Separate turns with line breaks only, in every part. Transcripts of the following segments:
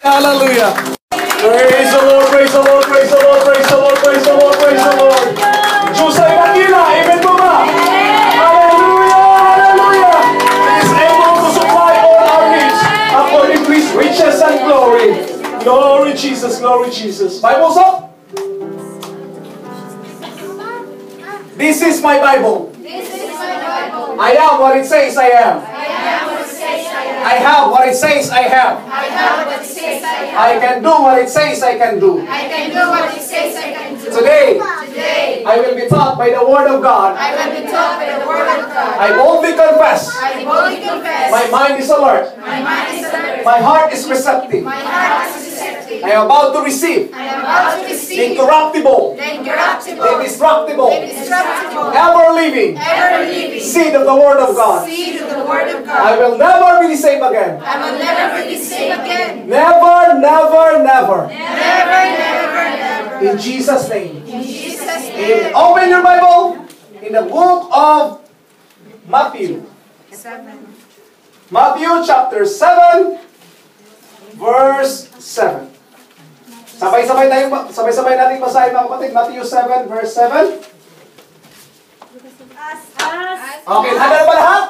Hallelujah. Praise the Lord, praise the Lord, praise the Lord, praise the Lord, praise the Lord, praise the Lord. Diyos ay nakila. Amen po ba? Hallelujah, hallelujah. He is able to supply all our needs according to His riches and glory. Glory Jesus, glory Jesus. Bible's up. This is my Bible.
This is my Bible.
I am what it says I am.
I am what it says I am.
I have what it says I have.
I have what it says I have.
I can do what it says I can do.
I can do what it says I can do.
Today,
Today,
I will be taught by the Word of God.
I will be taught by the Word of God.
I boldly confess.
I boldly confess.
My mind is alert.
My mind is alert.
My heart is receptive.
My heart is receptive.
I am about to receive
I am about to
the
receive
incorruptible,
the incorruptible,
the indestructible,
indestructible,
ever-living
ever-living
seed of the Word of God.
seed of the Word of God.
I will never be the same again.
I will never be the same again.
Never, never, never.
Never, never, never.
In Jesus' name.
In Jesus'
Amen.
name.
Open your Bible in the book of Matthew. Matthew chapter 7, verse 7. Sabay-sabay natin basahin mga kapatid. Matthew 7, verse 7. Okay, handa na ba lahat?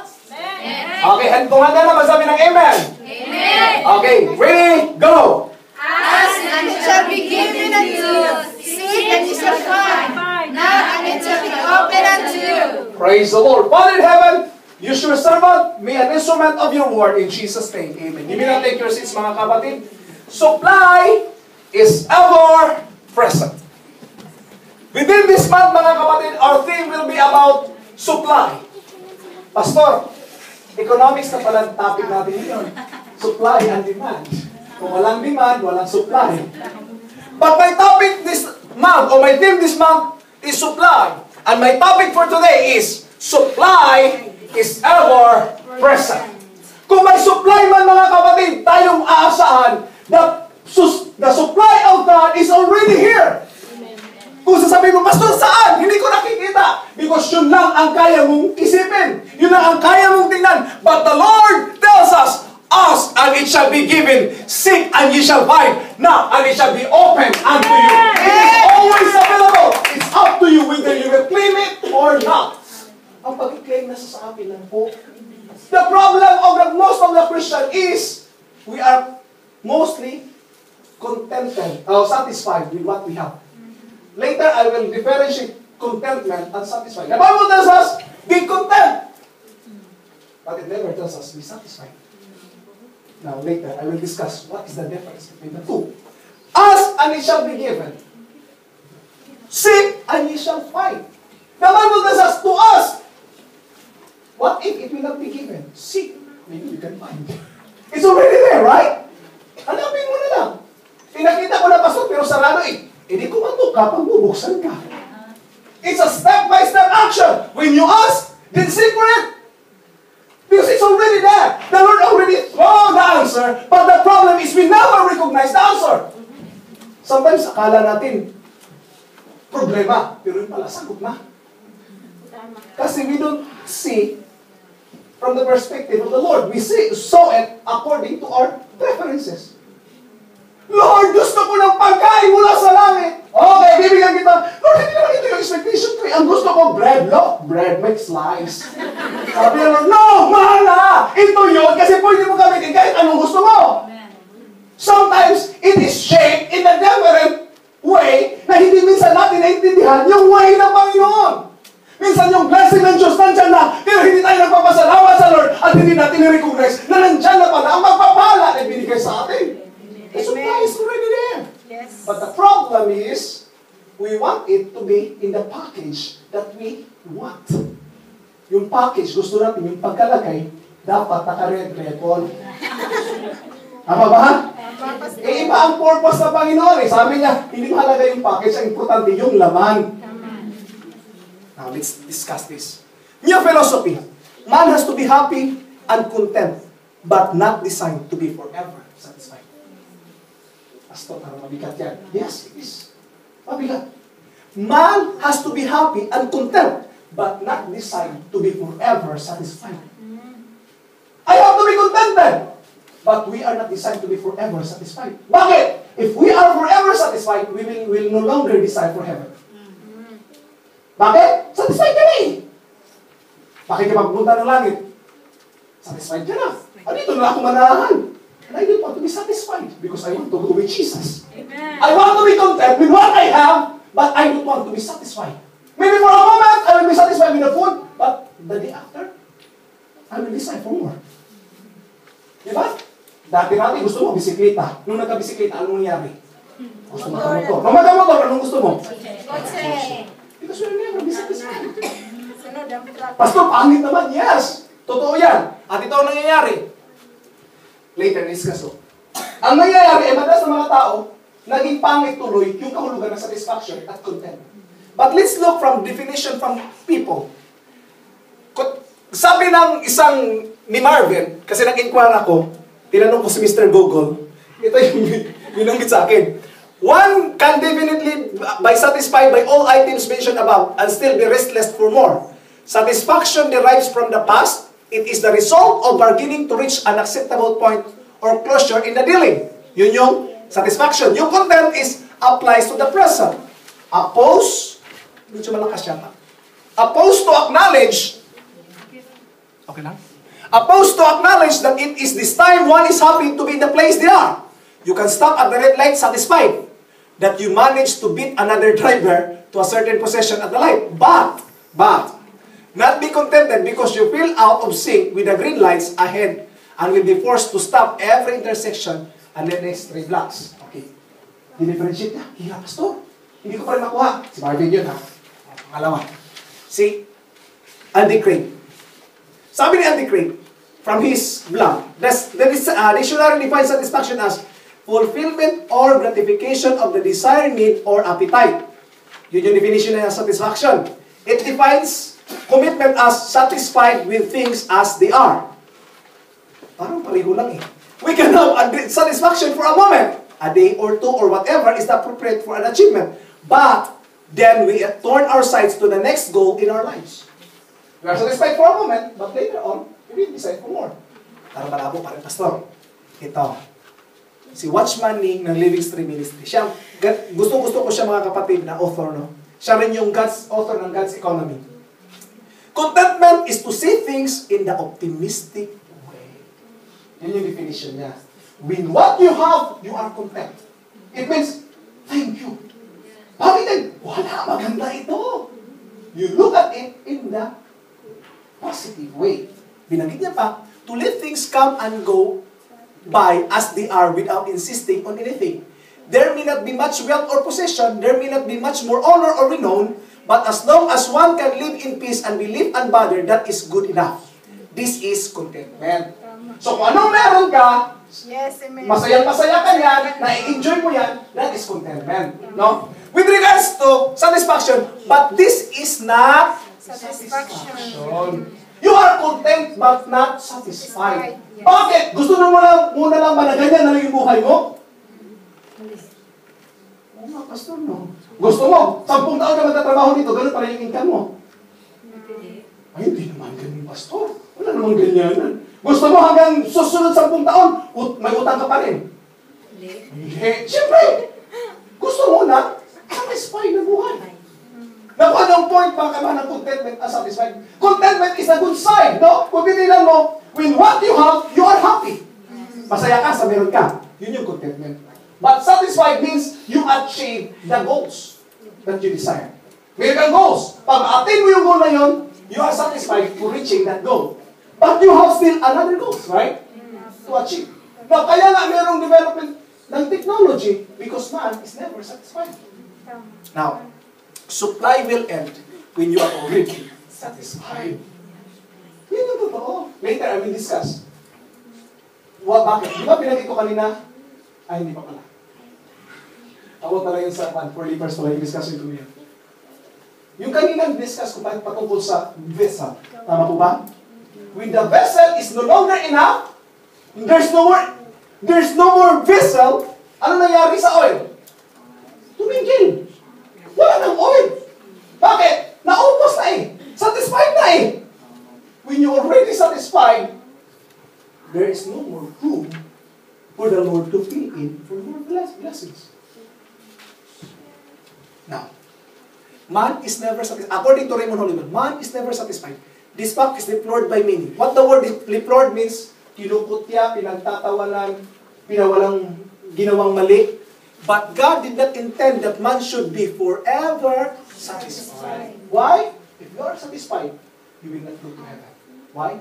Okay, kung handa na, masabi ng amen.
Amen.
Okay, ready, go!
Ask and it shall be given unto you. Seek and you shall find. Knock and it shall be opened unto you.
Praise the Lord. Father in heaven, use your servant, be an instrument of your word in Jesus' name. Amen. You may not take your seats mga kapatid. Supply is ever present. Within this month mga kapatid, our theme will be about supply. Pastor, economics na pala ang topic natin ngayon. Supply and demand. Kung walang demand, walang supply. But my topic this month, or my theme this month, is supply. And my topic for today is supply is ever present. Kung may supply man mga kapatid, tayong aasahan that the supply of God is already here. Kung sasabihin mo, Pastor, saan? Hindi ko nakikita. Because yun lang ang kaya mong isipin. Yun lang ang kaya mong tingnan. But the Lord tells us, ask and it shall be given. Seek and ye shall find. Knock and it shall be opened unto you. It is always available. It's up to you whether you will claim it or not. Ang pag-claim nasa sa akin lang po. The problem of most of the Christian is we are mostly contented or satisfied with what we have. Later, I will differentiate contentment and satisfied. The Bible tells us, be content. But it never tells us, be satisfied. Now, later, I will discuss what is the difference between the two. Ask, and it shall be given. Seek, and ye shall find. The Bible tells us to ask. What if it will not be given? Seek, maybe you can find. It's already there, right? Hanapin mo na lang. Pinakita ko na, Pastor, pero sarado eh. Hindi ko matuka pag bubuksan ka. It's a step-by-step action. When you ask, then seek for it. Because it's already there. The Lord already throw the answer, but the problem is we never recognize the answer. Sometimes akala natin, problema, pero yun pala, sagot na. Kasi we don't see from the perspective of the Lord. We saw it according to our preferences. Lord, gusto ko ng pagkain mula sa langit. Okay, bibigyan kita. Lord, hindi naman ito yung expectation ko. Ang gusto ko, bread. Look, bread with slice. Sabi ng Lord, no, mahal na. Ito yun, kasi pwede mo gamitin kahit anong gusto mo. Sometimes, it is shaped in a different way na hindi minsan natin naintindihan yung way ng Panginoon. Minsan yung blessing ng Diyos nandyan na, pero hindi tayo nagpapasalamat sa Lord at hindi natin i-recognize na nandyan na pala ang magpapala na binigay sa atin. The supply is already there.
Yes.
But the problem is, we want it to be in the package that we want. Yung package, gusto natin yung pagkalagay, dapat naka-red label. Tama ba? Eh, iba ang purpose ng Panginoon eh. Sabi niya, hindi mahalaga yung package, ang importante yung laman. Now, let's discuss this. New philosophy. Man has to be happy and content, but not designed to be forever satisfied. Pastor, parang mabigat yan. Yes, it is. Mabigat. Man has to be happy and content, but not designed to be forever satisfied. I have to be contented. But we are not designed to be forever satisfied. Bakit? If we are forever satisfied, we will no longer desire for heaven. Bakit? Satisfied ka na eh. Bakit ka magpunta ng langit? Satisfied ka na. Dito na ako manahan. And I don't want to be satisfied because I want to go with Jesus.
Amen.
I want to be content with what I have, but I don't want to be satisfied. Maybe for a moment, I will be satisfied with the food, but the day after, I will desire for more. Diba? Dati gusto mo bisikleta. Nung nagka-bisikleta, anong nangyari? Gusto mo motor. Nung magka-motor, anong gusto mo? Because you will never be satisfied. Pastor, pangit naman. Yes. Totoo yan. At ito ang nangyayari. Later, discuss. Ang nangyayari ay madalas ng mga tao, naging pangit tuloy yung kahulugan ng satisfaction at content. But let's look from definition from people. Sabi ng isang ni Marvin, kasi nag-inquire ako, tinanong ko si Mr. Google, ito yung binanggit sa akin. One can definitely be satisfied by all items mentioned above and still be restless for more. Satisfaction derives from the past. It is the result of bargaining to reach an acceptable point or closure in the dealing. Yun yung satisfaction. Yung content is applies to the present. Medyo malakas yata. Opposed to acknowledge, okay lang? Opposed to acknowledge that it is this time one is happy to be in the place they are. You can stop at the red light satisfied that you managed to beat another driver to a certain possession at the light. But, not be contented because you feel out of sync with the green lights ahead and will be forced to stop every intersection and the next 3 blocks. Okay. Di-differentiate na. Hirap, Pastor. Hindi ko pa rin nakuha. Si Marvin yun, ha? Pangalawa. Si Andy Craig. Sabi ni Andy Craig, from his blog, the dictionary defines satisfaction as fulfillment or gratification of the desired need or appetite. Yun yung definition ng satisfaction. It defines commitment as satisfied with things as they are. Parang pareho lang eh. We can have satisfaction for a moment, a day or two or whatever is appropriate for an achievement. But then we turn our sights to the next goal in our lives. We are satisfied for a moment, but later on, we will decide for more. Parang malabo pa rin, Pastor. Ito. Si Watchman Ning ng Living Stream Ministry. Siya, gusto ko siya mga kapatid na author, no? Siya rin yung author ng God's Economy. Contentment is to see things in the optimistic way. Yun yung definition niya. With what you have, you are content. It means, thank you. Bakit din? Wala, maganda ito. You look at it in the positive way. Binanggit niya pa, to let things come and go by as they are without insisting on anything. There may not be much wealth or possession, there may not be much more honor or renown, but as long as one can live in peace and be live unbothered, that is good enough. This is contentment. So kung anong meron ka,
Yes, amen.
masayang-masaya ka yan, na-enjoy mo yan, that is contentment. No? With regards to satisfaction, but this is not satisfaction. You are content but not satisfied.
Yes.
Bakit? Gusto mo muna lang ba na ganyan na lang yung buhay mo? Oo nga, Pastor, no? Gusto mo, 10 taon ka magtatrabaho dito, ganun pa rin yung income mo. Ay, hindi naman ganyan, Pastor. Wala naman ganyan. Gusto mo hanggang susunod 10 taon, may utang ka pa rin. Hindi. Siyempre, gusto mo na satisfied na buhay. Nakuha ng point baka ba ng contentment as satisfied? Contentment is a good side, no? Kung tinilan mo, with what you have, you are happy. Masaya ka sa meron ka. Yun yung contentment. But satisfied means you achieve the goals that you desire. Meron kang goals. Pag attain mo yung goal na yun, you are satisfied to reaching that goal. But you have still another goals, right? To achieve. Now, kaya nga merong development ng technology because man is never satisfied. Now, supply will end when you are already satisfied. Yun yung totoo. Later, I will discuss. Bakit? Di ba pinagay ko kanina? Ay, hindi pa pala. Tawag pala yung sa for leaders pala yung discussion ko niya. Yung kanina discuss ko patungkol sa vessel. Tama po ba? When the vessel is no longer enough, there's no more vessel, ano nangyari sa oil? Tumigil. Wala ng oil. Bakit? Naubos na eh. Satisfied na eh. When you're already satisfied, there is no more room for the Lord to fill in for more blessings. Now, man is never satisfied. According to Raymond Holliman, man is never satisfied. This fact is deplored by many. What the word deplored means, kinukutya, pinagtatawanan, pinawalang ginawang mali. But God did not intend that man should be forever satisfied. Why? If you are satisfied, you will not go to heaven. Why?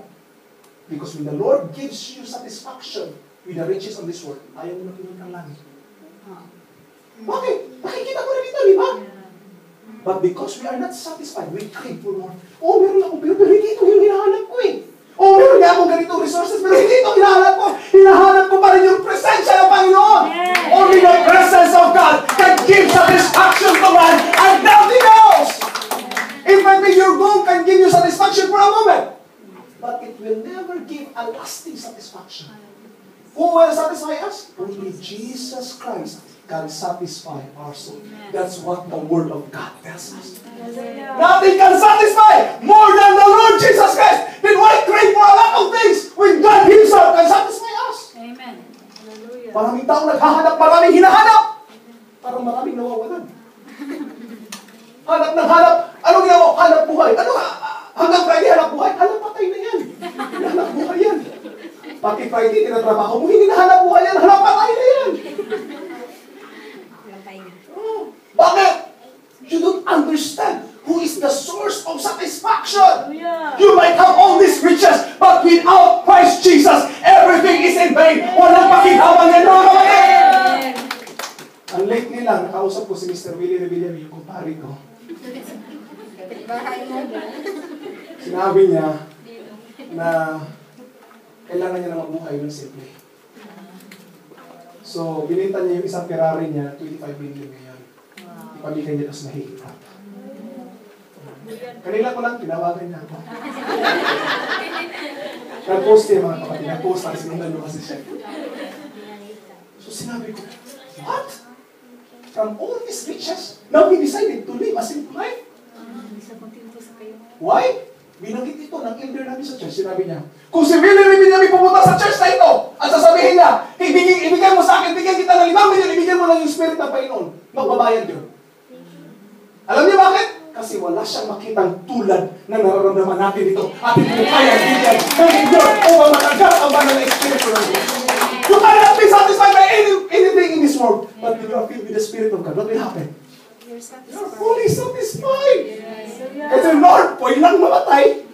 Because when the Lord gives you satisfaction with the riches of this world, ayaw mo na pumunta ng langit. Bakit? Nakikita ko na dito, di ba? But because we are not satisfied, we crave for more. Oh, meron akong pero hindi ito yung hinahanap ko eh. Oh, meron nga akong ganitong resources, pero hindi ito hinahanap ko. Hinahanap ko pa rin yung presensya ng Panginoon. Yeah. Only the presence of God can give satisfaction to man and nothing else. If maybe your goal can give you satisfaction for a moment, but it will never give a lasting satisfaction. Who will satisfy us? Only Jesus Christ can satisfy our soul. That's what the Word of God tells us. Nothing can satisfy more than the Lord Jesus Christ. Then why crave for a lot of things when God Himself can satisfy us?
Amen.
Maraming tao naghahanap, maraming hinahanap. Parang maraming nawawalan. Hanap ng hanap. Anong ginawa? Hanap buhay. Ano hanggang Friday hanap buhay? Hanap patay na yan. Hanap buhay yan. Pati Friday, tinatrabaho mo, hindi na hanap buhay yan. Hanap patay na yan. Bakit? You don't understand who is the source of satisfaction. You might have all these riches, but without Christ Jesus, everything is in vain. Walang pakinabang yan, mga kapatid. Ang lately lang, nakausap ko si Mr. Willie Revilla, yung kumpare ko. Sinabi niya na kailangan niya na mabuhay ng simple. So, bininta niya yung isang Ferrari niya, 25 million ngayon. Ipamigay niya, tapos mahihirap. Kanila ko lang, tinawagan niya ako. Nag-post niya mga kapatid, nag-post ang sinundan niyo kasi siya. So, sinabi ko, what? From all these riches, now he decided to live a simple life? Why? Binanggit ito ng elder namin sa church. Sinabi niya, kung si Willie Revilla pumunta sa church na ito, at sasabihin niya, ibigay mo sa akin, bigyan kita ng 5 million, ibigyan mo lang yung Spirit ng Panginoon, magbabayad yun. Alam niyo bakit? Kasi wala siyang makitang tulad na nararamdaman natin ito. At hindi mo kaya bigyan ng Diyos upang matagal ang banal na Espiritu ng Diyos. You cannot be satisfied by anything in this world. But when you are filled with the Spirit of God, what will happen? You're fully satisfied. Kasi Lord, pwede lang mamatay.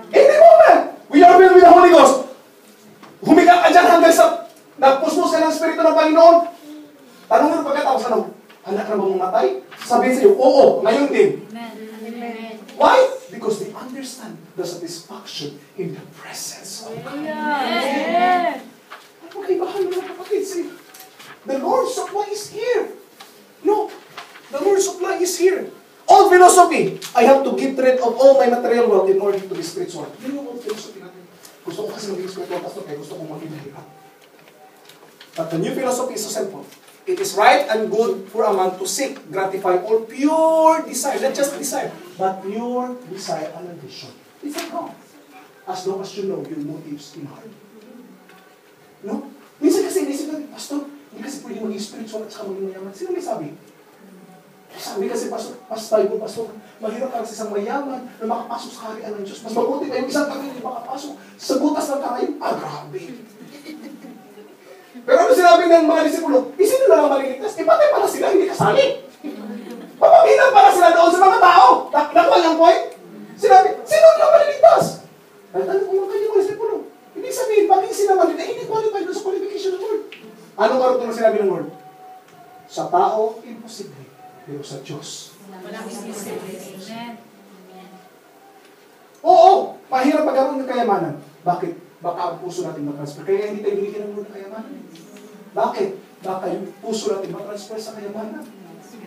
Any moment, we are filled with the Holy Ghost. Humiga ka dyan hanggang sa nagpusmus ka ng Espiritu ng Panginoon. Tanong mo pagkatapos, ano? Anak na ba mamatay? Sabihin sa iyo, oo, ngayon din. Why? Because they understand the satisfaction in the presence of God. Okay, bahal mo na kapatid. See, the Lord's supply is here. No, the Lord's supply is here. Old philosophy, I have to get rid of all my material wealth in order to be spiritual. Yun yung old philosophy natin. Gusto ko kasi maging spiritual, pastor, kaya gusto kong maging mahirap. But the new philosophy is so simple. It is right and good for a man to seek, gratify all pure desire, not just desire, but pure desire and ambition. It's not wrong. As long as you know your motives in heart. No? Minsan kasi inisip natin, pastor, hindi kasi pwede maging spiritual at saka maging mayaman. Sino may sabi? Sabi kasi, pastor, mahirap ka sa isang mayaman na makapasok sa kaharian ng Diyos. Mas mabuti pa yung isang kami na makapasok sa butas ng karayon. Grabe. Pero ano sinabi ng mga disipulo? Sino na lang maliligtas? Patay pala sila, hindi kasali. Papabilang pala sila doon sa mga tao. Nakuha niyang point? Sinabi, sino na maliligtas? Tanong ko yung kanyang mga disipulo. Ibig sabihin, bakit sila maliligtas? Hindi qualified doon sa qualification ng Lord. Anong karugtong sinabi ng Lord? Sa tao, imposible. Pero sa Diyos. Oo, mahirap magkaroon ng kayamanan. Bakit? Baka ang puso natin matransfer. Kaya hindi tayo binigyan ng Lord ng kayamanan. Bakit? Baka yung puso natin matransfer sa kayamanan.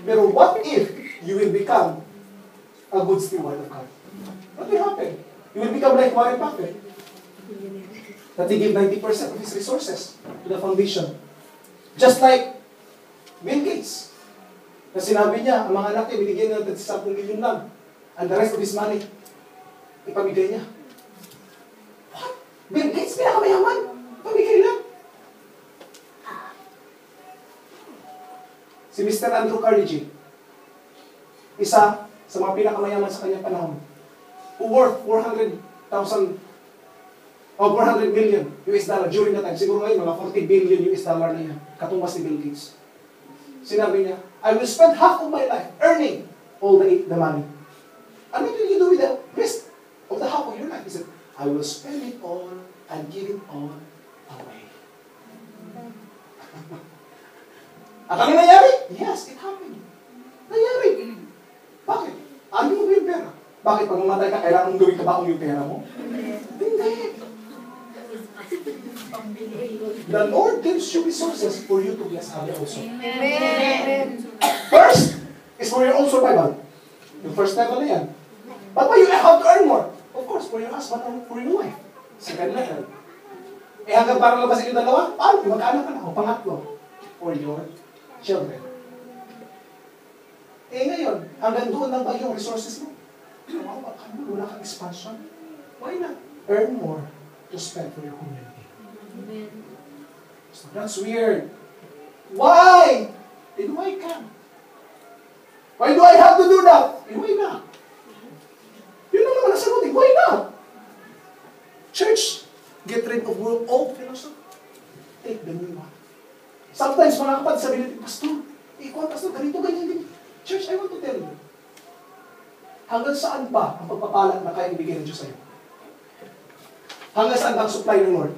Pero what if you will become a good steward of God? What will happen? You will become like Warren Buffett. That he gave 90% of his resources to the foundation. Just like Bill Gates. Na sinabi niya, ang mga anak niya, binigyan niya ng 10 million lang. And the rest of his money, ipamigay niya. What? Bill Gates, pinakamayaman. Pamigay lang. Si Mr. Andrew Carnegie, isa sa mga pinakamayaman sa kanyang panahon, who worth 400,000 o 400 million US dollar during that time. Siguro ngayon, mga 40 billion US dollar na yan. Katumbas ni Bill Gates. Sinabi niya, I will spend half of my life earning all the money. And what will you do with the rest of the half of your life? He said, I will spend it all and give it all away. At ano nangyari? Yes, it happened. Nangyari. Bakit? Ano mo yung pera? Bakit pag mamatay ka, kailangan mong gawin kabaong yung pera mo? Hindi. The Lord gives you resources for you to bless others also.
Amen.
First is for your own survival. Yung first level na yan. But why you have to earn more? Of course, for your husband or for your wife. Second level. Eh hanggang para labasin yung dalawa, paano? Magkaanak ka na ako. Pangatlo. For your children. Eh ngayon, hanggang doon lang ba yung resources mo? Wala kang expansion? Why not? Earn more to spend for your community. So that's weird. Why? Then why can't? Why do I have to do that? And why not? Yun lang naman nasagutin. Why not? Church, get rid of world old philosophy. Take the new one. Sometimes mga kapatid sabi natin, Pastor, Pastor, ganito, ganyan. Church, I want to tell you. Hanggang saan ba ang pagpapala na kayang bigyan ng Diyos sa'yo? Hanggang saan ba ang supply ng Lord?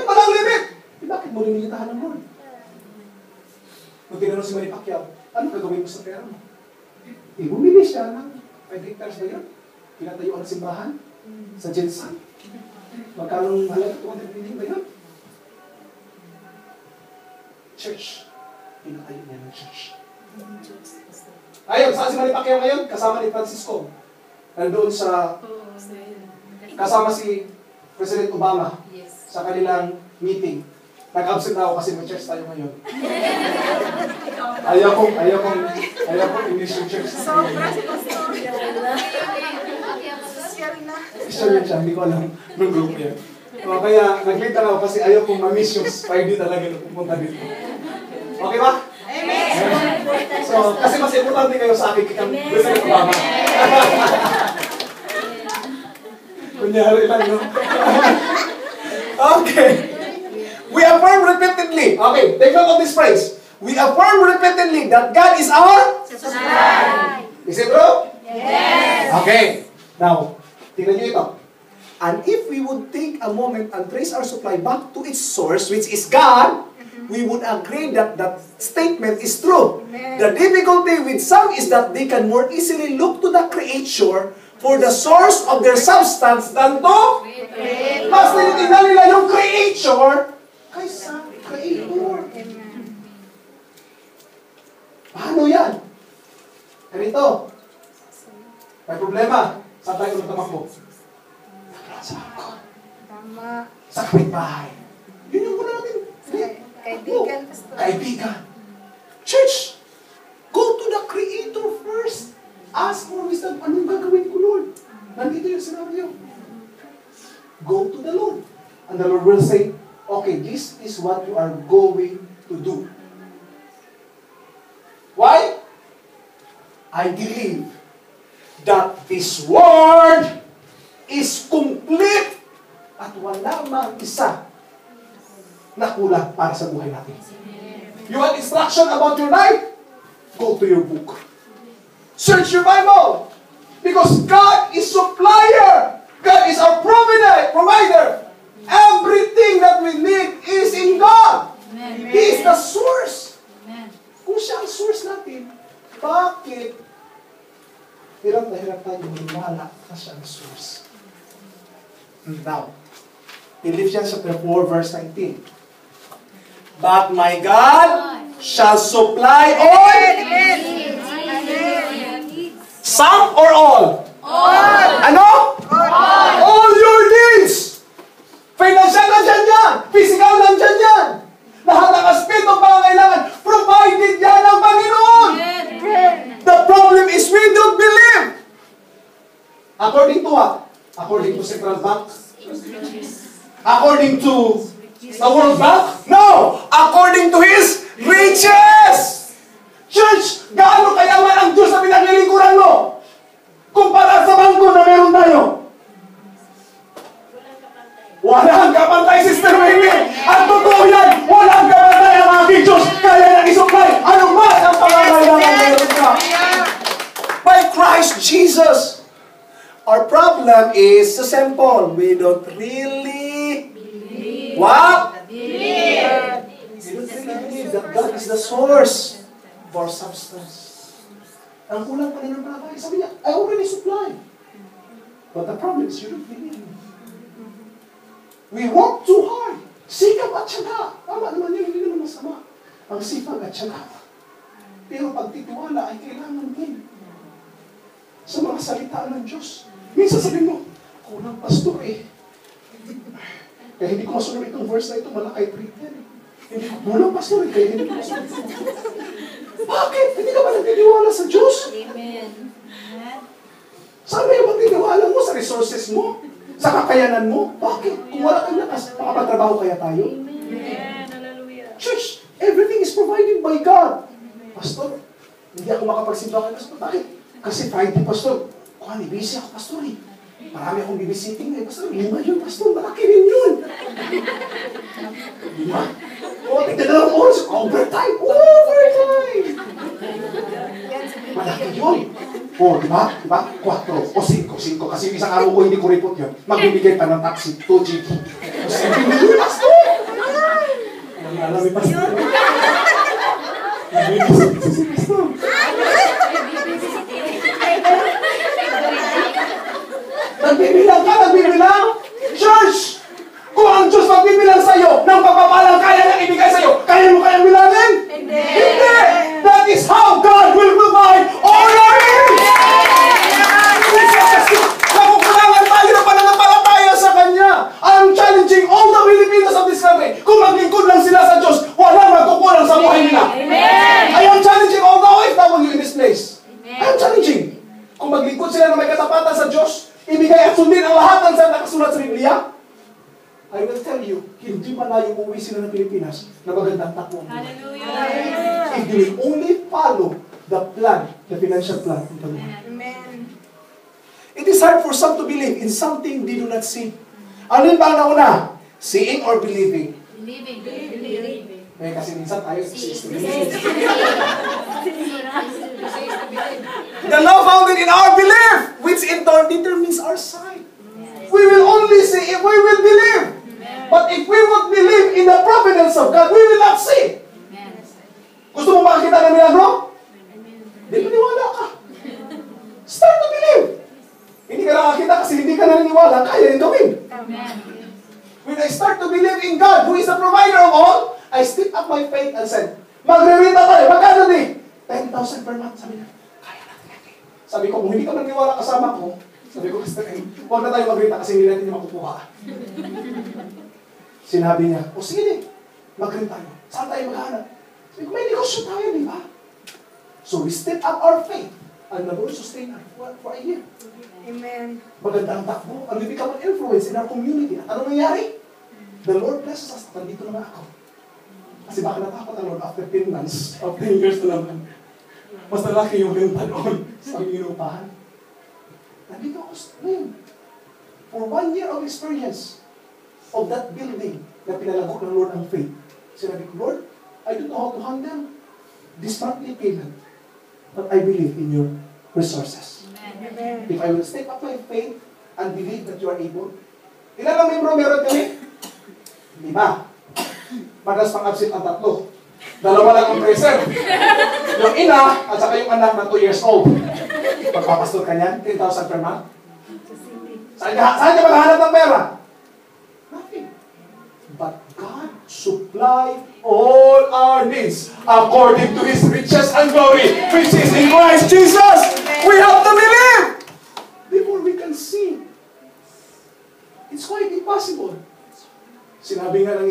Walang limit! Eh, bakit mo limitahan ng Lord? Nung tinanong si Manny Pacquiao, ano gagawin mo sa pera mo? Eh, bumili siya ng 5 hectares ba yun? Pinatayuan ng simbahan? Sa Jensen? Magkano halaga? 200 million ba yun? Church. Pinatayo niya ng church. Ayun, saan si Manny Pacquiao ngayon? Kasama ni Francisco. Nandoon sa... Kasama si President Obama sa kanilang meeting. Nag-absent ako kasi may church tayo ngayon. Ayaw kong i-miss yung church.
Sobra si Pastor.
Social yun siya, hindi ko alam nung group yan. O, kaya nag-meet ako kasi ayaw kong ma-miss yung 5D talaga na pupunta dito. Okay ba?
Amen.
So, kasi mas importante kayo sa akin kaya President Obama. Kunyari lang, no? Okay. We affirm repeatedly. Okay, take note of this phrase. We affirm repeatedly that God is our supply. Is it true?
Yes.
Okay. Now, tingnan nyo ito. And if we would take a moment and trace our supply back to its source, which is God, we would agree that that statement is true.
Amen.
The difficulty with some is that they can more easily look to the Creator for the source of their substance than to mas tinitingnan nila yung Creator kaysa Creator. Paano yan? Ganito. May problema. Saan tayo tumatakbo? Sa bangko.
Tama.
Sa kapitbahay. Yun yung muna natin.
Kaibigan, Pastor.
Kaibigan. Church, go to the Creator first. Ask for wisdom. Anong gagawin ko, Lord? Nandito yung scenario. Go to the Lord. And the Lord will say, okay, this is what you are going to do. Why? I believe that this word is complete at wala mang isa na kulang para sa buhay natin. You want instruction about your life? Go to your book. Search your Bible. Because God is supplier. God is our provider. Everything that we need is in God.
Amen.
He is the source.
Amen.
Kung siya ang source natin, bakit hirap na hirap tayo maniwala na siya ang source? Now, in Philippians chapter 4, verse 19. But my God shall supply all. Some or all?
All.
Ano?
All.
All your needs. Financial na dyan yan. Physical na dyan yan. Lahat ng aspect ng pangangailangan, provided yan ng Panginoon. The problem is we don't believe. According to what? According to Central Bank? According to the World Bank? No! According to His riches riches! Church, gaano kayaman ang Diyos na pinaglilingkuran mo? Kumpara sa bangko na meron tayo. Walang kapantay, Sister Wendy. At totoo yan, walang kapantay ang aking Diyos. Kaya nang isupply, ano man ang pangangailangan meron ka. By Christ Jesus. Our problem is so simple. We don't really believe. What? Believe. We don't really believe that God is the source of our substance. Ang kulang pa rin ng bagay. Sabi niya, I already supply. But the problem is you don't believe. We work too hard. Sikap at syaga. Tama naman yun, hindi naman masama. Ang sipag at syaga. Pero pagtitiwala ay kailangan din sa mga salita ng Diyos. Minsan sabihin mo, kulang pastor eh. Kaya hindi ko masunod itong verse na ito, malakay treatment. Hindi ko, kulang pastor eh, kaya hindi ko masunod ito. Bakit? Hindi ka ba nagtitiwala sa Diyos?
Amen.
Saan ba yung magtitiwala mo? Sa resources mo? Sa kakayanan mo? Bakit? Kung wala kang lakas, makapagtrabaho kaya tayo?
Amen. Hallelujah.
Church, everything is provided by God. Pastor, hindi ako makapagsimba kay pastor. Bakit? Kasi Friday, pastor, busy ako, pastor eh. Marami akong bibisiting eh. Pastor, 5 yun, pastor. Malaki rin yun. 5? O, tignan ng oras. Overtime. Overtime. Malaki yun. O, diba? 4 o 5. Kasi isang araw ko hindi ko report yun. Magbibigay pa ng taxi. 2 GB. Kasi hindi yun, pastor. Alam mo, pastor. Pastor. Nagbibilang. Church! Kung ang Diyos magbibilang sa'yo ng pagpapalang kaya niyang ibigay sa'yo, kaya mo kayang bilangin? Hindi! That is how God will provide all your needs! Nakukulangan tayo ng pananampalataya sa Kanya. I'm challenging all the Filipinos of this country. Kung maglingkod lang sila sa Diyos, walang magkukulang sa buhay nila. I am challenging all the OFW in this place. I am challenging. Kung maglingkod sila na may katapatan sa Diyos, ibigay at sundin ang lahat ng nakasulat sa Biblia, I will tell you, hindi malayo uwi sila ng Pilipinas na magandang takbo.
Hallelujah.
If they will only follow the plan, the financial plan of the Lord.
Amen.
It is hard for some to believe in something they do not see. Ano yung ba nauna? Seeing or believing?
Believing.
Eh, kasi minsan tayo the law founded in our belief, which in turn determines our sight. We will only see if we will believe. But if we would believe in the providence of God, we will not see. Gusto mo makakita ng milagro? Di maniwala ka. Start to believe. Hindi ka nakakita kasi hindi ka naniniwala, kaya rin gawin. When I start to believe in God, who is the provider of all, I step up my faith and said, magre-renta tayo. Magkano di? 10,000 per month. Sabi niya, kaya natin yan. Sabi ko, kung hindi ka maniwala kasama ko, sabi ko, huwag na tayo mag-renta kasi hindi natin yung makukuha. Sinabi niya, o sige di, mag-renta tayo. Saan tayo maghanap? Sabi ko, may negosyo tayo, di ba? So we step up our faith and the Lord sustain us for a year.
Amen.
Maganda ang takbo. And we become an influence in our community. At ano nangyari? The Lord blesses us. Nandito naman ako. Kasi baka natakot ang Lord after 10 months, of 10 years na naman. Mas nalaki yung renta noon sa inupahan. Nandito ako ngayon. For 1 year of experience of that building na pinalago ng Lord ang faith. Sinabi ko, Lord, I don't know how to handle this monthly payment, but I believe in your resources.
Amen.
If I will step up my faith and believe that you are able. Ilan ang membro meron kami? 5. Madalas pang-absent ang 3. 2 lang ang present. Yung ina at saka yung anak na 2 years old. Pagpapastor ka niyan, 10,000 per month. Saan ka maghahanap ng pera? Nothing. But God supply all our needs according to His riches and glory, which is in Christ Jesus. We have to believe before we can see. It's quite impossible. Sinabi nga ng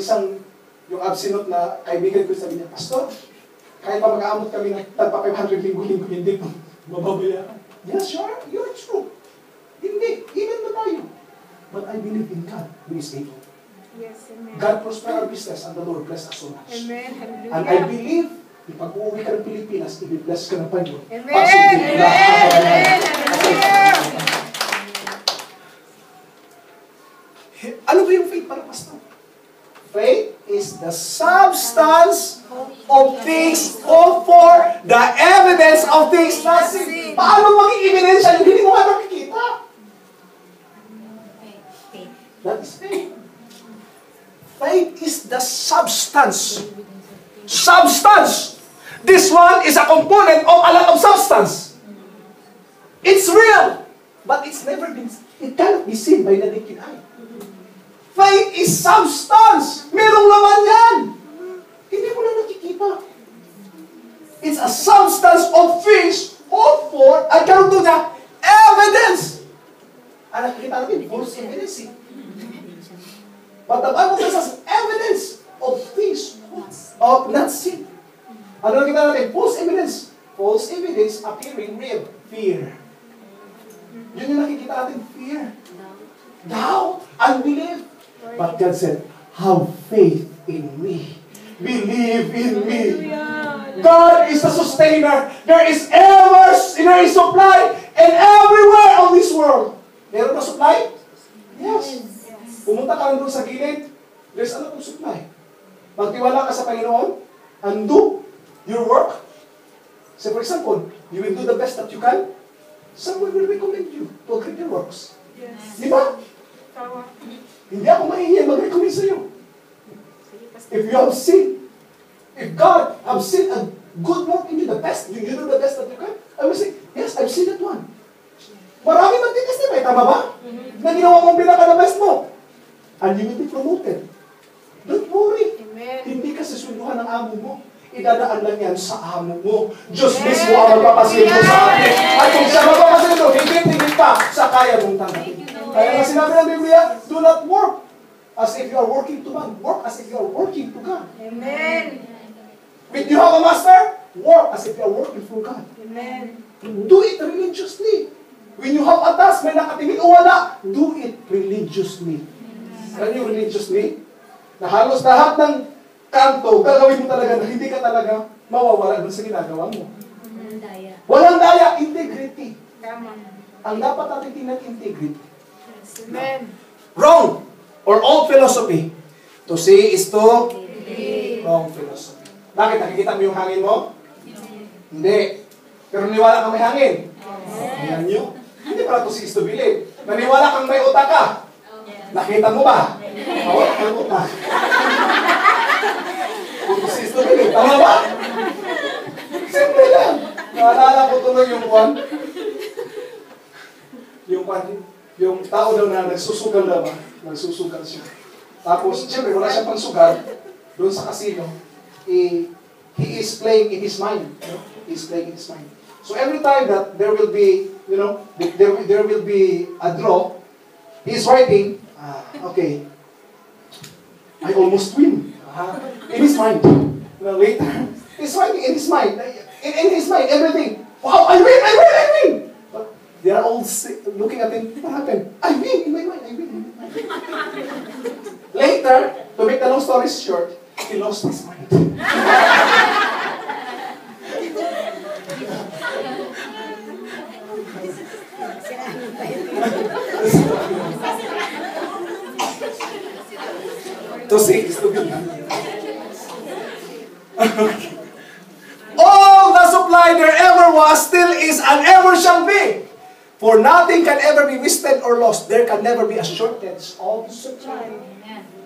yung absinot na kaibigan ko, sabi niya, Pastor, kahit pa mag-aamot kami ng tagpa 500 linggo-linggo, hindi po mababayaran. Yes, sure, you're true. Hindi, even na tayo. But I believe in God, who is able.
Yes, amen.
God prosper our business and the Lord bless us so much.
Amen. Hallelujah.
And I believe Pag-uwi ka ng Pilipinas, i-bless ka ng Panginoon.
Amen!
Ano ba yung faith para pastor? Faith is the substance of things hoped for, the evidence of things not seen. Paano maging ebidensya yung hindi mo nga nakikita? That is faith. Faith is the substance. Substance. This one is a component of a lot of substance. It's real, but it cannot be seen by the naked eye. Faith is substance. Merong laman yan. Hindi mo na nakikita. It's a substance of things hoped for, at karoon doon niya, evidence. Ang nakikita natin, false evidence. But the Bible tells us evidence of things of not seen. Ano nakikita natin? False evidence. False evidence appearing real. Fear. Yun yung nakikita natin, fear. Doubt. Unbelief. But God said, have faith in me. Believe in me. God is the sustainer. There is supply and everywhere on this world. Meron na supply? Yes. Pumunta ka lang doon sa gilid, there's a lot of supply. Magtiwala ka sa Panginoon and do your work. So for example, you will do the best that you can, someone will recommend you to a greater works. Yes. Di ba? Hindi ako mahihiya mag-recommend sa iyo. If you have seen, if God have seen a good work in you, the best, you do the best that you can, I will say, yes, I've seen that one. Marami magtitestimony, tama ba? Na ginawa mong pinaka-the best mo. And you will be promoted. Don't worry. Amen. Hindi ka susunduhan ng amo mo. Idadaan lang yan sa amo mo. Diyos mismo ang magpapasilyo sa atin. At kung siya magpapasilyo, higit-higit pa sa kaya mong tanggapin. Kaya nga sinabi ng Biblia, do not work as if you are working to man. Work as if you are working to God. Amen. If you have a master, work as if you are working for God. Amen. Do it religiously. When you have a task, may nakatingin o wala, do it religiously. Alam niyo religiously? Na halos lahat ng kanto, gagawin mo talaga na hindi ka talaga mawawala dun sa ginagawa mo. Walang daya. Walang daya, integrity. Tama. Ang dapat natin tingnan, integrity. Amen. Wrong or old philosophy. To see is to wrong philosophy. Bakit? Nakikita mo yung hangin mo? Hindi. Pero niwala kang may hangin? Ayan nyo. Hindi pala to see is to believe. Naniwala kang may utak ka? Nakita mo ba? Wala kang utak. To see is to believe. Tama ba? Simple lang. Naalala ko tuloy yung kwan. Yung tao daw na nagsusugal na ba? Nagsusugal siya. Tapos, siyempre, wala siyang pangsugal. Doon sa casino, he is playing in his mind. You know? He is playing in his mind. So every time that there will be, you know, there will be a draw, he is writing, okay, I almost win. In his mind. You know, later, he's writing in his mind. In his mind, everything. Wow, I win! They are all looking at him. What happened? I win in my mind. I win in my mind. Later, to make the long story short, he lost his mind. To see is to be. All the supply there ever was, still is, and ever shall be. For nothing can ever be wasted or lost. There can never be a shortage of supply.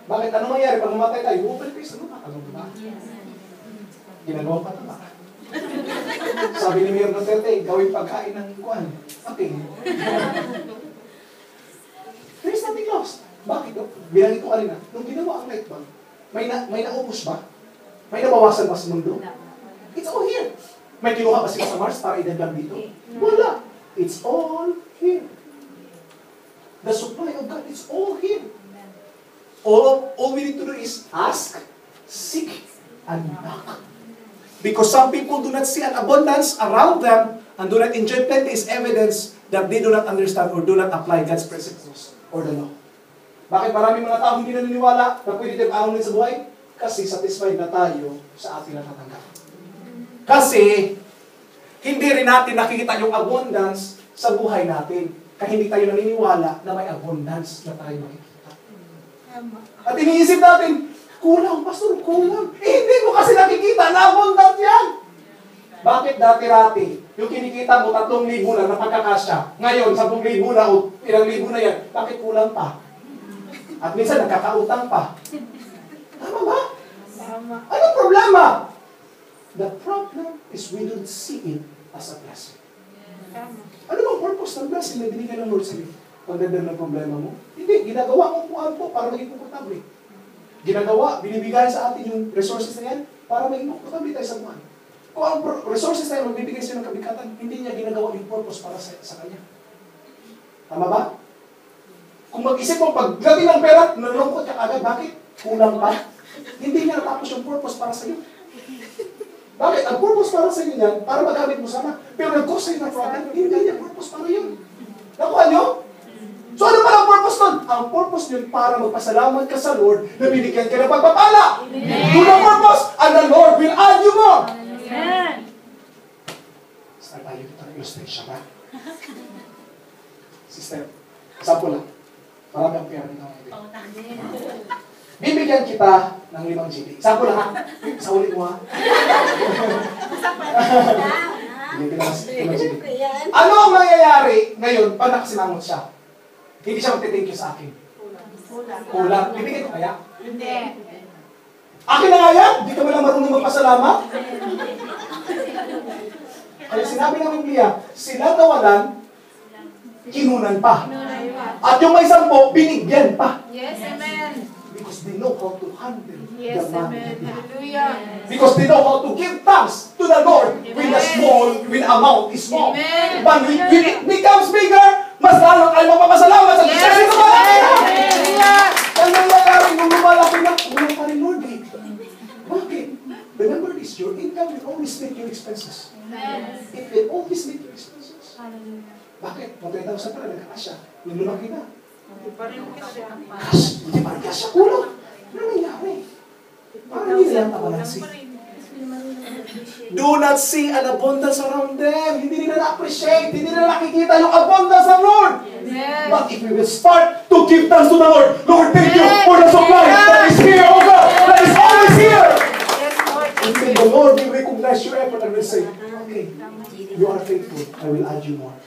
Bakit? Ano mangyari pag mamatay tayo? Open face, ano ba? Ano ba? Ginagawa pa ba? Sabi ni Mayor Duterte, gawin pagkain ng kuwan. Okay. There is nothing lost. Bakit? Binanggit ko kanina, nung ginawa ang light bulb, may naubos ba? May nabawasan ba sa mundo? It's all here. May kinuha ba sila sa Mars para idagdag dito? Wala. It's all here. The supply of God, it's all here. All we need to do is ask, seek, and knock. Because some people do not see an abundance around them and do not enjoy plenty is evidence that they do not understand or do not apply God's principles or the law. Bakit maraming mga tao hindi naniniwala na pwede tayong anunin sa buhay? Kasi satisfied na tayo sa ating natatanggap. Kasi, hindi rin natin nakikita yung abundance sa buhay natin. Kaya hindi tayo naniniwala na may abundance na tayo makikita. At iniisip natin, kulang, pastor, kulang. Hindi mo kasi nakikita na abundant yan. Bakit dati-rati, yung kinikita mo 3,000 na napagkakasya, ngayon 10,000 na o ilang libo na yan, bakit kulang pa? At minsan nakakautang pa. Tama ba?
Tama.
Anong problema? The problem is we don't see it as a blessing.
Tama.
Ano bang purpose ng blessing na binigay ng Lord sa iyo? Pagdadala ng problema mo? Hindi, ginagawa mo kung ano po para maging komportable. Ginagawa, binibigay sa atin yung resources na yan para maging komportable tayo sa buhay. Kung ang resources na yan magbibigay sa'yo ng kabigatan, hindi niya ginagawa yung purpose para sa kanya. Tama ba? Kung mag-isip mo, pagdating ng pera, nalungkot ka agad. Bakit? Kulang pa. Hindi niya natapos yung purpose para sa'yo. Bakit? Ang purpose para sa'yo niyan, para magamit mo sana. Pero nag-cause sa'yo ng problem, hindi niya purpose para yun. Nakuha niyo? So ano pala ang purpose nun? Ang purpose yun para magpasalamat ka sa Lord na binigyan ka ng pagpapala. Yun ang purpose, and the Lord will add you more.
Amen.
Start tayo dito ng illustration, ha? Sister, sample lang. Marami ang pera nito ngayon. Bibigyan kita ng 5 GB. Sample lang, ha? Sa ulit mo, ha? Bibigyan ng 5 GB. Ano ang mangyayari ngayon pag nakasimangot siya? Hindi siya magte-thank you sa akin. Kulang. Bibigyan ko kaya?
Hindi.
Akin na nga yan? Di ka ba lang marunong magpasalamat? Kaya sinabi ng Biblia, sila nawalan, kinunan pa. At yung may 10, binigyan pa.
Yes, amen.
Because they know how to handle
Yes,
the money.
amen. Hallelujah.
Because they know how to give thanks to the Lord when the small, when the amount is small.
Amen.
But when it becomes bigger, mas lalo tayo magpapasalamat sa Diyos. Kasi lumalaki na!
Hallelujah.
Ang nangyayari nung lumalaki na, kulang pa rin, Lord. Eh. Bakit? Remember this, your income will always meet your expenses.
Amen.
It will always meet your expenses.
Hallelujah.
Bakit? Kung 10,000 pa rin, nagkakasya. Yung lumaki na.
Hindi pa rin kasi ang
Hindi pa rin kasya, kulang. Ano nangyari? Parang hindi lang tabalansi. Do not see an abundance around them. Hindi nila na-appreciate. Hindi nila nakikita yung abundance ng Lord.
Amen.
But if we will start to give thanks to the Lord, Lord, thank you for the supply that is here, oh God, that is always here.
Yes, Lord.
And then the Lord will recognize your effort and will say, okay, you are faithful. I will add you more.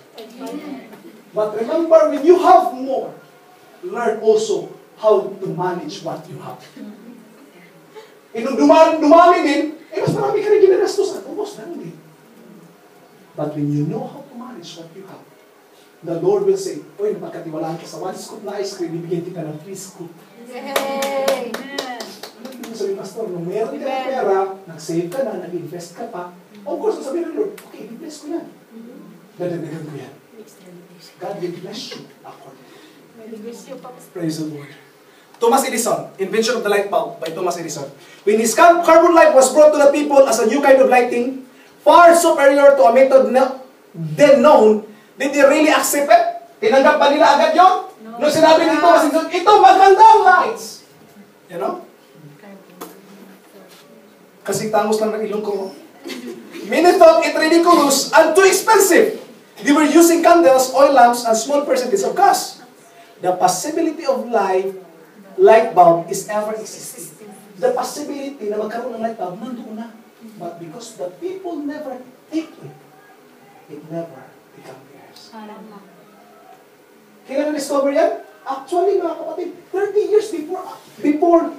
But remember, when you have more, learn also how to manage what you have. E nung dumami din, mas marami ka rin ginagastusan. Ubos na din. But when you know how to manage what you have, the Lord will say, oy, napagkatiwalaan ka sa 1 scoop na ice cream, bibigyan kita ng 3 scoop.
Yay.
Ano yung sabi, Pastor, nung meron ka ng pera, nag-save ka na, nag-invest ka pa, of course, sabi ng Lord, okay, i-bless ko yan. Dadagdagan ko yan. God will bless you accordingly. Praise the Lord. Thomas Edison, Invention of the Light Bulb by Thomas Edison. When his carbon light was brought to the people as a new kind of lighting, far superior to a method then known, did they really accept it? Tinanggap ba nila agad yun? Nung sinabi ni Thomas Edison, ito magandang lights. You know? Kasi tangos lang ng ilong ko. Many thought it ridiculous and too expensive. They were using candles, oil lamps, and small percentage of gas. The possibility of light bulb is ever existing. The possibility na magkaroon ng light bulb, nandoon na. But because the people never take it never become theirs. Kailan na-discover yan? Actually, mga kapatid, 30 years before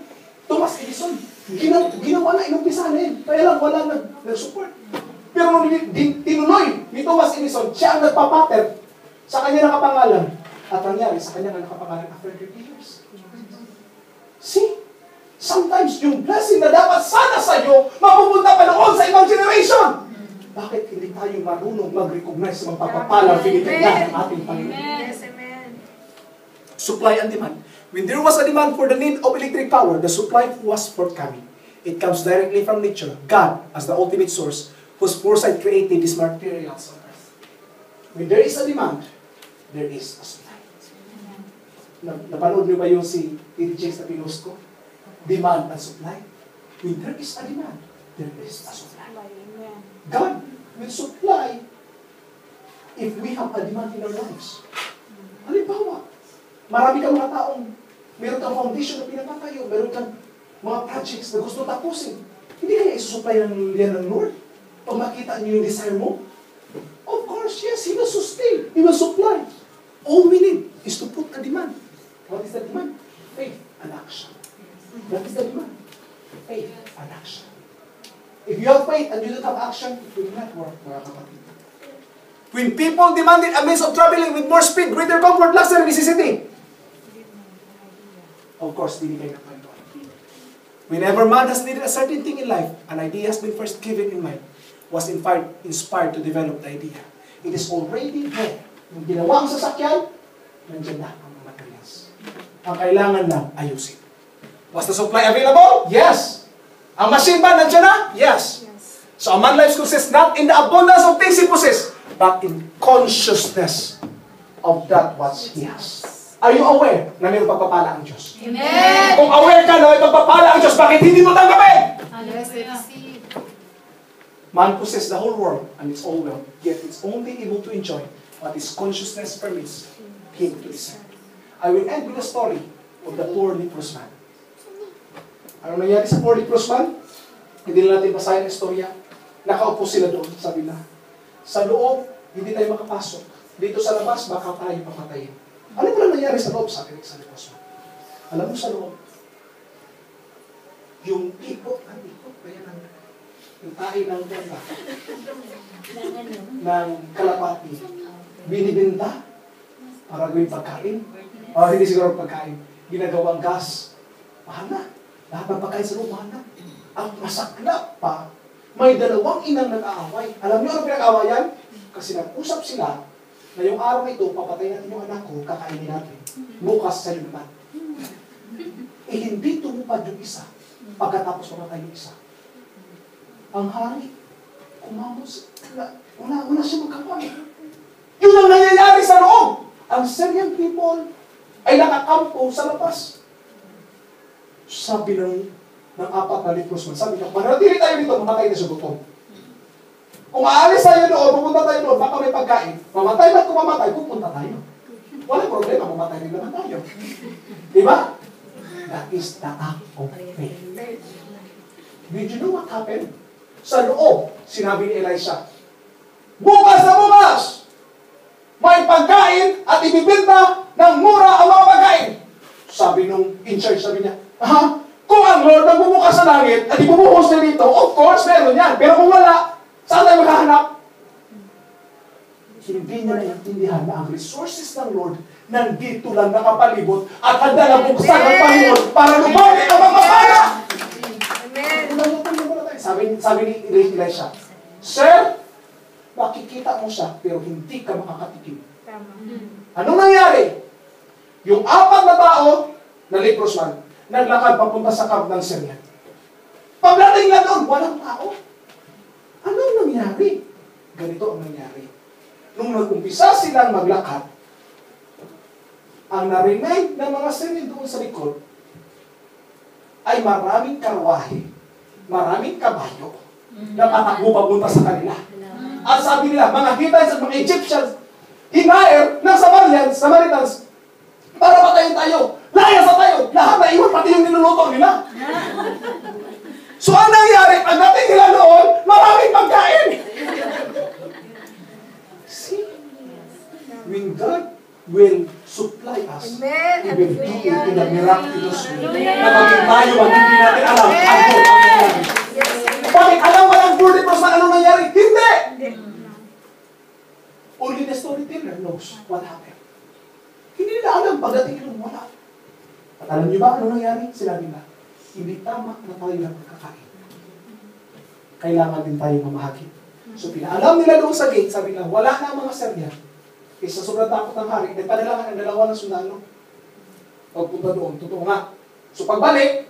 Thomas Edison, ginawa na, inumpisa na yun. Kaya lang, wala nag-support. Pero nung tinuloy ni Thomas Edison, siya ang nagpapattern sa kanya nakapangalan. At nangyari, sa kanya nakapangalan after 30 years. See? Sometimes yung blessing na dapat sana sa iyo, mapupunta pa noon sa ibang generation. Bakit hindi tayo marunong mag-recognize sa magpapapalang binigay ng ating Panginoon?
Yes, amen.
Supply and demand. When there was a demand for the need of electric power, the supply was forthcoming. It comes directly from nature, God as the ultimate source, whose foresight created these materials on earth. When there is a demand, there is a supply. Napanood niyo ba yung si T.D. Jakes na pinost ko? Demand and supply. When there is a demand, there is a supply. God will supply if we have a demand in our lives. Halimbawa, marami kang mga taong meron kang foundation na pinapatayo, meron kang mga projects na gusto tapusin. Hindi kaya isusupply yan ng Lord? Pag makita niyo yung desire mo? Of course, yes, He will sustain. He will supply. All we need is to put a demand. What is the demand? Faith and action. That is the demand. Faith and action. If you have faith and you don't have action, it will not work, mga kapatid. When people demanded a means of traveling with more speed, greater comfort, luxury, necessity, of course, hindi kayo napanood. Whenever man has needed a certain thing in life, an idea has been first given in mind, was inspired to develop the idea. It is already there. Yung ginawa ang sasakyan, nandiyan na ang materials. Ang kailangan lang ayusin. Was the supply available? Yes. Ang machine ba nandiyan na? Yes. So a man's life consists not in the abundance of things he possesses, but in consciousness of that what he has. Are you aware na may pagpapala ang Diyos?
Amen.
Kung aware ka na may pagpapala ang Diyos, bakit hindi mo tanggapin? Man possesses the whole world and its all wealth, yet it's only able to enjoy what his consciousness permits him to discern. I will end with a story of the poor leprous man. Ano nangyari sa poor leprous man? Hindi na natin basahin ang istorya. Nakaupo sila doon, sabi na. Sa loob, hindi tayo makapasok. Dito sa labas, baka tayo papatayin. Ano ba lang nangyari sa loob? Sabi sa leprous man. Alam mo sa loob, yung ikot, yung tahi ng tenda, ng kalapati, binibenta para gawin pagkain. O hindi siguro pagkain. Ginagawang gas. Mahal na. Lahat ng pagkain sa loob, mahal na. Ang masaklap pa, may dalawang inang nag-aaway. Alam niyo ano pinag-aawayan? Kasi nag-usap sila na yung araw na ito, papatay natin yung anak ko, kakainin natin. Bukas sa naman. Eh hindi tumupad yung isa. Pagkatapos mamatay yung isa. Ang hari, kumamos, wala siya magkawa. Yun ang nangyayari sa loob. Ang Syrian people ay nakakampo sa labas. Sabi ng apat na leprous man, sabi niya, manatili tayo dito, mamatay na siya gutom. Kung aalis tayo doon, pupunta tayo doon, baka may pagkain, mamatay ba't kung mamatay, pupunta tayo. Walang problema, mamatay rin naman tayo. Diba? That is the act of faith. Did you know what happened? Sa loob, sinabi ni Elisha, bukas na bukas, may pagkain at ibibenta ng mura ang mga pagkain. Sabi nung in charge, sabi niya, kung ang Lord nagbubukas sa langit at ibubuhos na dito, of course, meron yan. Pero kung wala, saan tayo maghahanap? Hindi niya naiintindihan na ang resources ng Lord nandito lang nakapalibot at handa na buksan ng Panginoon para lumapit ang pagpapala. Amen. Sabi ni Elisha, Sir, makikita mo siya pero hindi ka makakatikim. Anong nangyari? Yung apat na tao na leprous man, naglakad papunta sa camp ng Syrian. Pagdating na doon, walang tao. Anong nangyari? Ganito ang nangyari. Nung nag-umpisa silang maglakad, ang narinig ng mga Syrian doon sa likod ay maraming karwahe, maraming kabayo na tatakbo papunta sa kanila. At sabi nila, mga Hivites at mga Egyptians, hinair ng Samaritans para patayin tayo. Layas na tayo. Lahat na iwan, pati yung niluluto nila. So, ang nangyari, pagdating nila noon, maraming pagkain. See? When God will supply us, He will do it in a miraculous way. Na maging tayo, hindi natin alam, ano ang nangyari. Bakit alam mo lang, poor leprous man, anong nangyari? Hindi! Only the storyteller knows what happened. Hindi nila alam, pagdating nila, wala. At alam niyo ba, ano nangyari? Sinabi nila, hindi tama na tayo lang magkakain. Kailangan din tayo mamahagi. So, pinaalam nila doon sa gate, sabi nila, wala na ang mga Syrian. Isa sobrang takot ng hari, nagpadala ng dalawa ng sundalo. Pagpunta doon, totoo nga. So, pagbalik,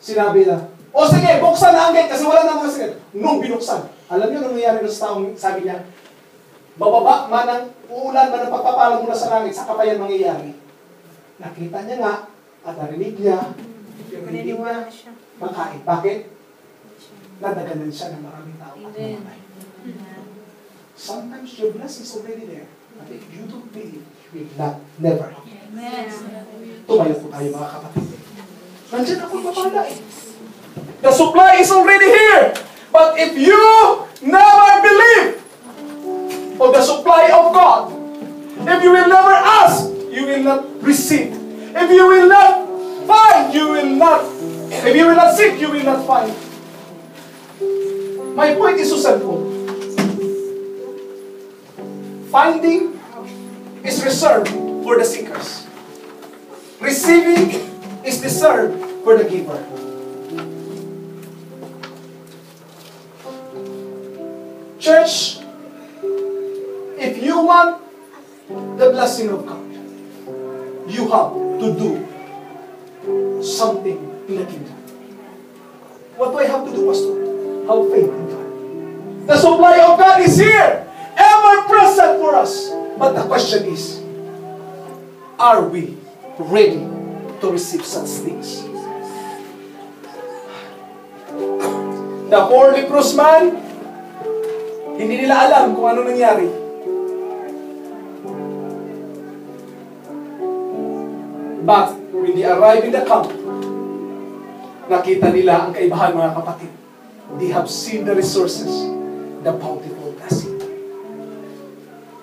sinabi na, o sige, buksan na ang gate kasi wala na mga Syrian. Nung binuksan, alam niyo, nung nangyari doon sa taong, sabi niya, bababa man ang uulan man ang pagpapalang mula sa langit, sa kapayan mangyayari. Nakita niya nga, at narinig niya, yung hindi niya makain. Bakit? nadaganan siya ng maraming tao at mamatay. Sometimes your blessing is already there. But if you don't believe, you will not, never. Tumayo po tayo mga kapatid. Nandiyan ako papala eh. The supply is already here. But if you never believe of the supply of God, if you will never ask, you will not receive. If you will not find, you will not. If you will not seek, you will not find. My point is so simple. Finding is reserved for the seekers. Receiving is reserved for the giver. Church, if you want the blessing of God, you have to do something in the kingdom. What do I have to do, Pastor? Have faith in God. The supply of God is here, ever present for us. But the question is, are we ready to receive such things? The poor leprous man, hindi nila alam kung ano nangyari. But when they arrive in the camp, nakita nila ang kaibahan, mga kapatid. They have seen the resources, the bountiful blessing.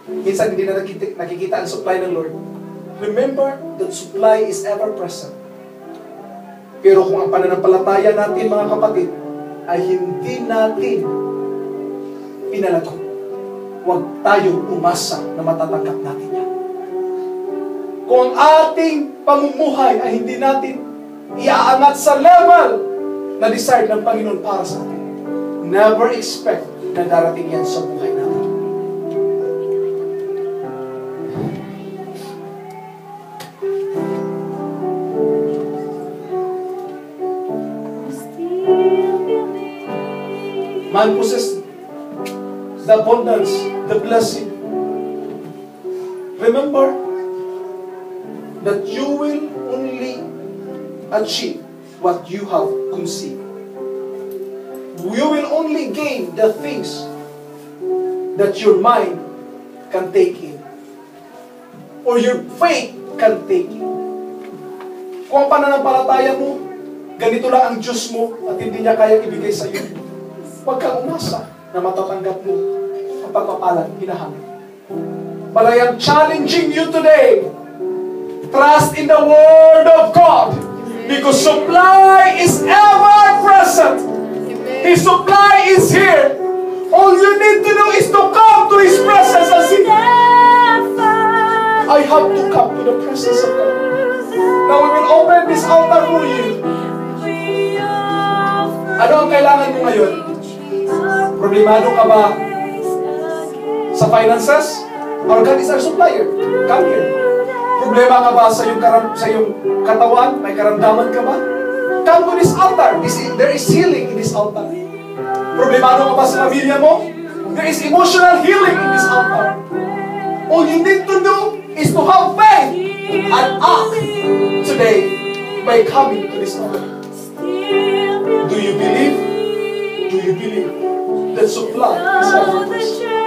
Minsan hindi na nakikita ang supply ng Lord. Remember that supply is ever present. Pero kung ang pananampalataya natin, mga kapatid, ay hindi natin pinalago, huwag tayong umasa na matatanggap natin yan. Kung ang ating pamumuhay ay hindi natin iaangat sa level na desired ng Panginoon para sa atin, never expect na darating yan sa buhay natin. Man possesses the abundance, the blessing. Remember that you will only achieve what you have conceived. You will only gain the things that your mind can take in, or your faith can take in. Kung ang pananampalataya mo, ganito lang ang Diyos mo at hindi niya kayang ibigay sa iyo, huwag kang umasa na matatanggap mo ang pagpapalang hinahangad. But I am challenging you today. Trust in the Word of God, because supply is ever present. His supply is here. All you need to do is to come to His presence and say, I have to come to the presence of God. Now we will open this altar for you. Ano ang kailangan mo ngayon? Problemado ka ba sa finances? Or God is our supplier. Come here. Problema ka ba sa iyong katawan? May karamdaman ka ba? Come to this altar. There is healing in this altar. Problemado ka ba sa pamilya mo? There is emotional healing in this altar. All you need to do is to have faith and act today by coming to this altar. Do you believe? Do you believe that supply is ever present?